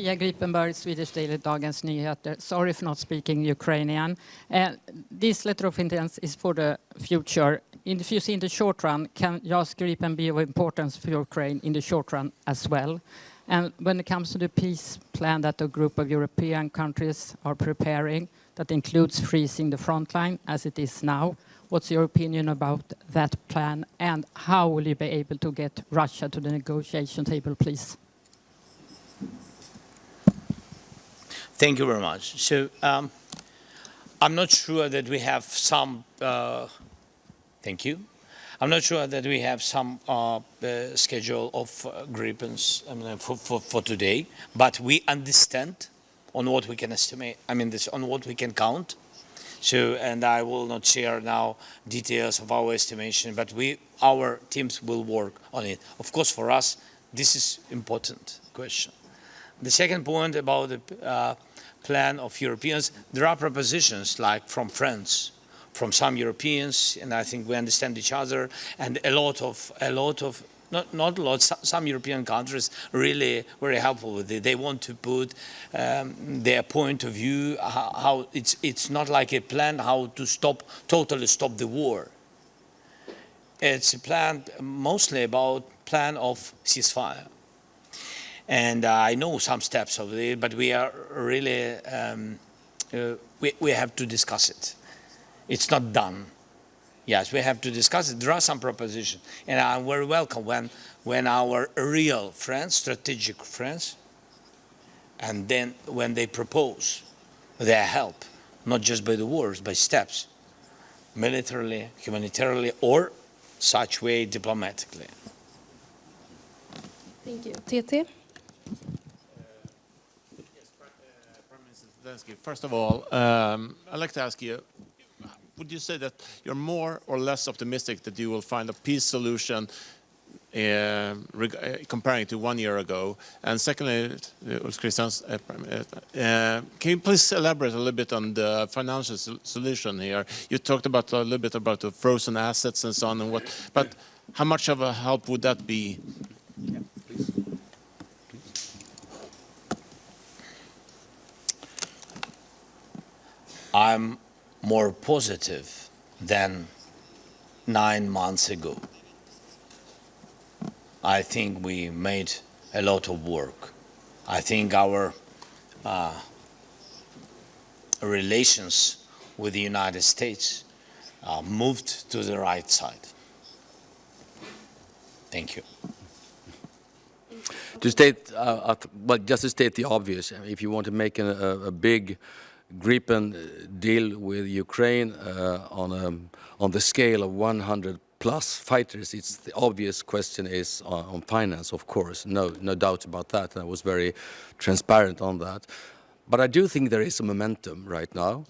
Pia Gripenberg, Swedish Daily Dagens Nyheter. Sorry for not speaking Ukrainian. This letter of intent is for the future. If you see in the short run, can JAS Gripen be of importance for Ukraine in the short run as well? And when it comes to the peace plan that a group of European countries are preparing, that includes freezing the front line as it is now, what's your opinion about that plan, and how will you be able to get Russia to the negotiation table, please? Thank you very much. So I'm not sure that we have some, thank you. I'm not sure that we have some schedule of Gripens for today, but we understand on what we can estimate, on what we can count. So, and I will not share now details of our estimation, but our teams will work on it. Of course, for us, this is important question. The second point about the plan of Europeans, there are propositions like from France, from some Europeans, and I think we understand each other, and some European countries really very helpful with it. They want to put their point of view, how it's not like a plan how to totally stop the war. It's a plan mostly about plan of ceasefire. And I know some steps of it, but we are really, we have to discuss it. It's not done. Yes, we have to discuss it. There are some propositions, and I'm very welcome when our real friends, strategic friends, and then when they propose their help, not just by the words, by steps, militarily, humanitarily, or such way diplomatically. Thank you. TT? Yes, Prime Minister Zelensky. First of all, I'd like to ask you, would you say that you're more or less optimistic that you will find a peace solution comparing to 1 year ago? And secondly, Kristersson, can you please elaborate a little bit on the financial solution here? You talked about a little bit about the frozen assets and so on, and but how much of a help would that be? Yeah, please. I'm more positive than 9 months ago. I think we made a lot of work. I think our relations with the United States moved to the right side. Thank you. To state, just to state the obvious, if you want to make a big Gripen deal with Ukraine on the scale of 100 plus fighters, it's the obvious question is on finance, of course, no doubt about that. I was very transparent on that. But I do think there is a momentum right now.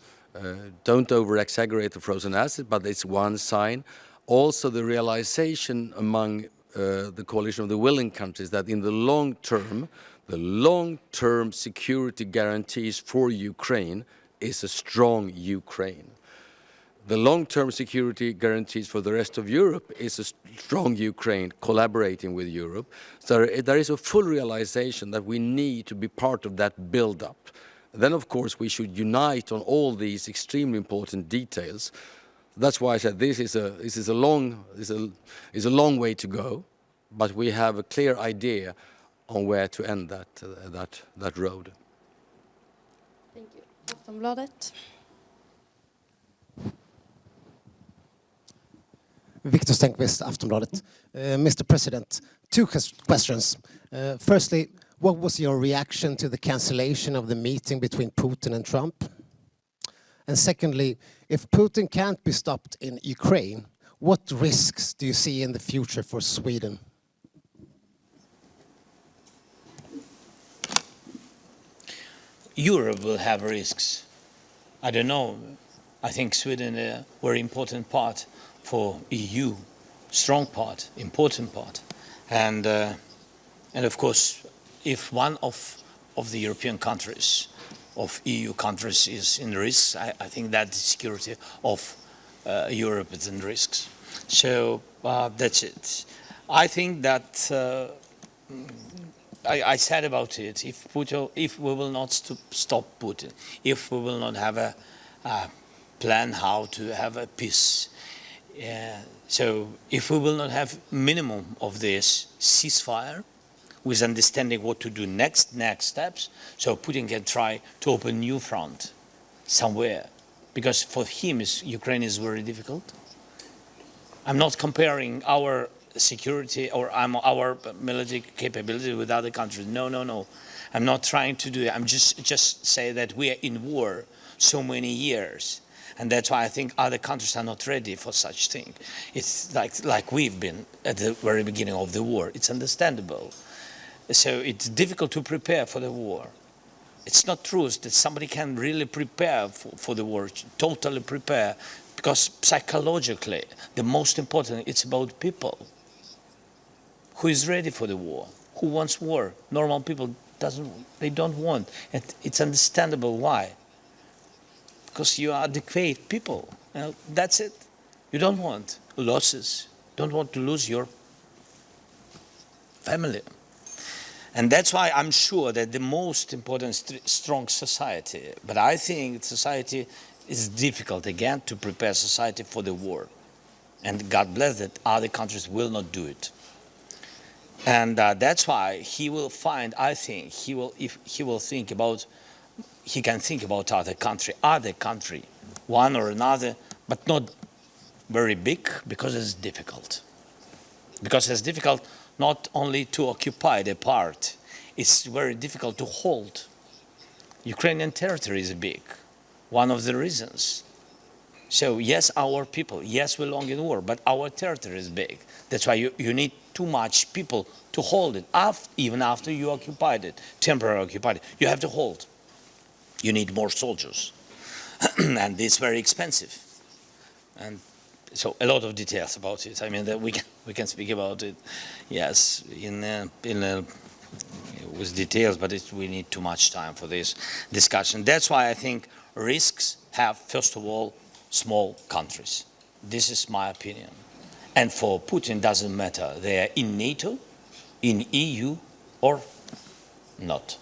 Don't over-exaggerate the frozen asset, but it's one sign. Also the realization among the coalition of the willing countries that in the long-term security guarantees for Ukraine is a strong Ukraine. The long-term security guarantees for the rest of Europe is a strong Ukraine collaborating with Europe. So there is a full realization that we need to be part of that build-up. Then, of course, we should unite on all these extremely important details. That's why I said this is a long way to go, but we have a clear idea on where to end that road. Thank you. Aftonbladet. Victor Stenqvist, Aftonbladet. Mr. President, two questions. Firstly, what was your reaction to the cancellation of the meeting between Putin and Trump? And secondly, if Putin can't be stopped in Ukraine, what risks do you see in the future for Sweden? Europe will have risks. I don't know. I think Sweden is a very important part for EU, strong part, important part. And of course, if one of the European countries, of EU countries is in risk, I think that the security of Europe is in risks. So that's it. I think that I said about it, if we will not stop Putin, if we will not have a plan how to have a peace, so if we will not have minimum of this ceasefire, with understanding what to do next steps, so Putin can try to open new front somewhere, because for him Ukraine is very difficult. I'm not comparing our security or our military capability with other countries. No. I'm not trying to do it. I'm just say that we are in war so many years, and that's why I think other countries are not ready for such thing. It's like we've been at the very beginning of the war. It's understandable. So it's difficult to prepare for the war. It's not true that somebody can really prepare for the war, totally prepare, because psychologically, the most important, it's about people. Who is ready for the war? Who wants war? Normal people don't want. And it's understandable why. Because you are adequate people. That's it. You don't want losses. Don't want to lose your family. And that's why I'm sure that the most important strong society, but I think society is difficult again to prepare society for the war. And God bless that other countries will not do it. And that's why he will find, I think, he can think about other country, one or another, but not very big, because it's difficult. Because it's difficult not only to occupy the part, it's very difficult to hold. Ukrainian territory is big, one of the reasons. So yes, our people, yes, we long in war, but our territory is big. That's why you need too much people to hold it, even after you occupied it, temporarily occupied it. You have to hold. You need more soldiers. And it's very expensive. And so a lot of details about it. I mean, that we can speak about it, yes, with details, but we need too much time for this discussion. That's why I think risks have, first of all, small countries. This is my opinion. And for Putin, doesn't matter. They are in NATO, in EU, or not.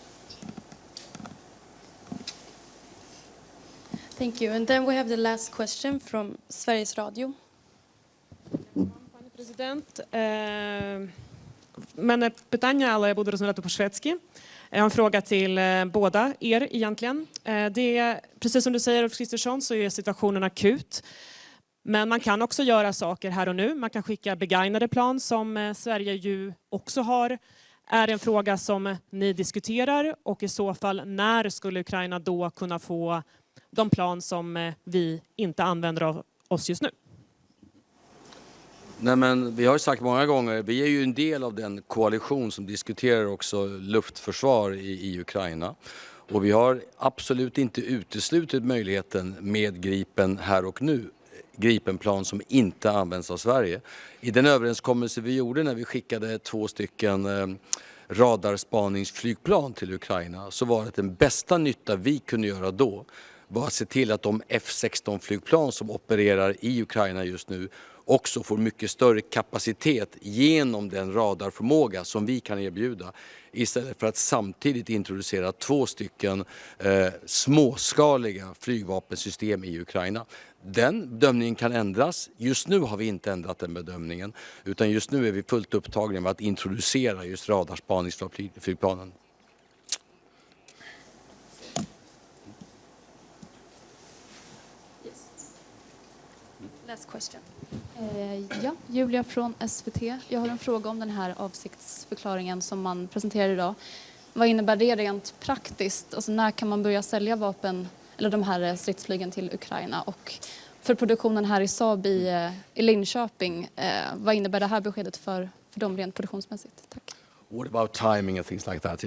Thank you. And then we have the last question from Sveriges Radio. Panie prezydent, мене питання, але я буду розмовляти по-шведськи. Jag har en fråga till båda er egentligen. Det är, precis som du säger, Ulf Kristersson, så är situationen akut. Men man kan också göra saker här och nu. Man kan skicka begagnade plan som Sverige ju också har. Är det en fråga som ni diskuterar? Och i så fall, när skulle Ukraina då kunna få de plan som vi inte använder av oss just nu? Nej, men vi har ju sagt många gånger, vi är ju en del av den koalition som diskuterar också luftförsvar i Ukraina. Och vi har absolut inte uteslutit möjligheten med Gripen här och nu. Gripenplan som inte används av Sverige. I den överenskommelse vi gjorde när vi skickade 2 stycken radarspaningsflygplan till Ukraina, så var det den bästa nytta vi kunde göra då var att se till att de F-16-flygplan som opererar i Ukraina just nu också får mycket större kapacitet genom den radarförmåga som vi kan erbjuda, istället för att samtidigt introducera 2 stycken småskaliga flygvapensystem i Ukraina. Den bedömningen kan ändras. Just nu har vi inte ändrat den bedömningen, utan just nu är vi fullt upptagna med att introducera just radarspaningsflygplanen. Last question. Ja, Julia från SVT. Jag har en fråga om den här avsiktsförklaringen som man presenterar idag. Vad innebär det rent praktiskt? Alltså, när kan man börja sälja vapen eller de här stridsflygen till Ukraina? Och för produktionen här i Saab i Linköping, vad innebär det här beskedet för dem rent produktionsmässigt? Tack. What about timing and things like that?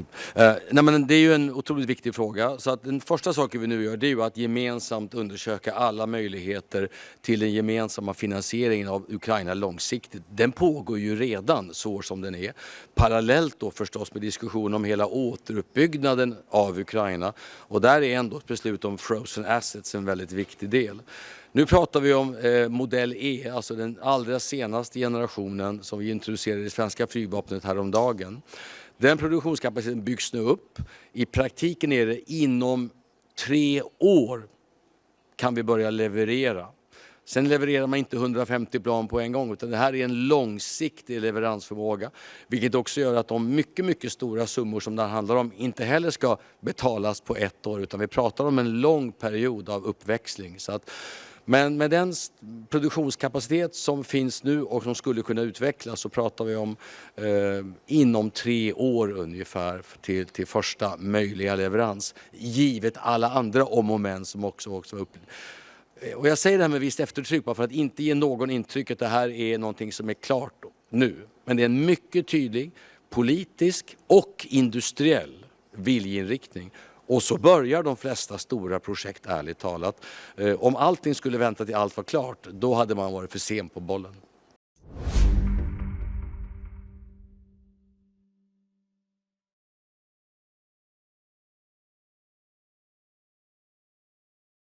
Nej, men det är ju en otroligt viktig fråga. Så att den första saken vi nu gör, det är ju att gemensamt undersöka alla möjligheter till den gemensamma finansieringen av Ukraina långsiktigt. Den pågår ju redan så som den är. Parallellt då förstås med diskussion om hela återuppbyggnaden av Ukraina. Och där är ändå ett beslut om frozen assets en väldigt viktig del. Nu pratar vi om modell E, alltså den allra senaste generationen som vi introducerade i det svenska flygvapnet häromdagen. Den produktionskapaciteten byggs nu upp. I praktiken är det inom 3 år kan vi börja leverera. Sen levererar man inte 150 plan på en gång, utan det här är en långsiktig leveransförmåga. Vilket också gör att de mycket stora summor som det handlar om inte heller ska betalas på 1 år, utan vi pratar om en lång period av uppväxling. Så att, men med den produktionskapacitet som finns nu och som skulle kunna utvecklas så pratar vi om inom 3 år ungefär till första möjliga leverans. Givet alla andra moment som också var uppe. Och jag säger det här med visst eftertryck bara för att inte ge någon intryck att det här är någonting som är klart nu. Men det är en mycket tydlig politisk och industriell viljeinriktning. Och så börjar de flesta stora projekt, ärligt talat. Om allting skulle vänta till allt var klart, då hade man varit för sen på bollen.